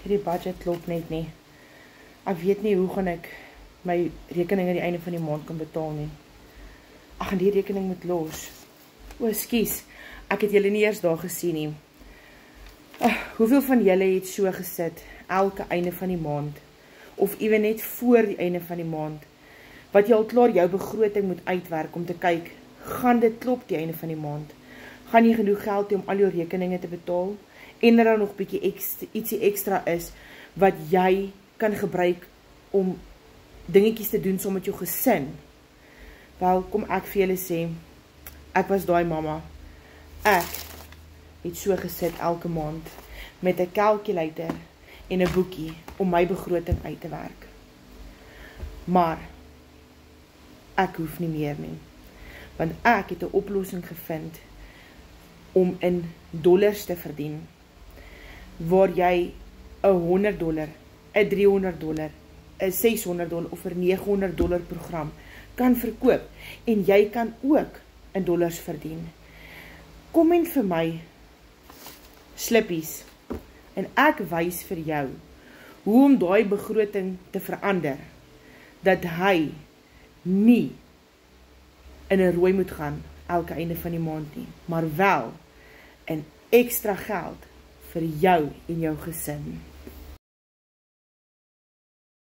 hierdie budget klop net nie. Ek weet nie hoe gaan ek my rekening aan die einde van die maand kan betaal nie. Ek gaan die rekening moet los. O, ekskuus, ek het julle nie eers daar gesien nie. Hoeveel van julle het so gesit, elke einde van die maand, of ewe net voor die einde van die maand, wat jy al klaar jou begroting moet uitwerk om te kyk, gaan dit klop die einde van die maand? Gaan jy genoeg geld hê om al jou rekeninge te betaal? En er dan nog ietsie ekstra is, wat jy kan gebruik om dingetjies te doen saam met jou gesin? Wel, kom ek vir julle sê, ek was daai mamma. Ek het so gesit elke maand, met 'n calculator en 'n boekie, om my begroting uit te werk. Maar, ek hoef nie meer nie, want ek het 'n oplossing gevind, om in dollars te verdien, waar jy $100, $300, $600 of $900 program kan verkoop, en jy kan ook in dollars verdien. Kom en vir my slippies, en ek wys vir jou, hoe om daai begroting te verander, dat hy nie in 'n rooi moet gaan, elke einde van die maand nie, maar wel in ekstra geld vir jou en jou gesin.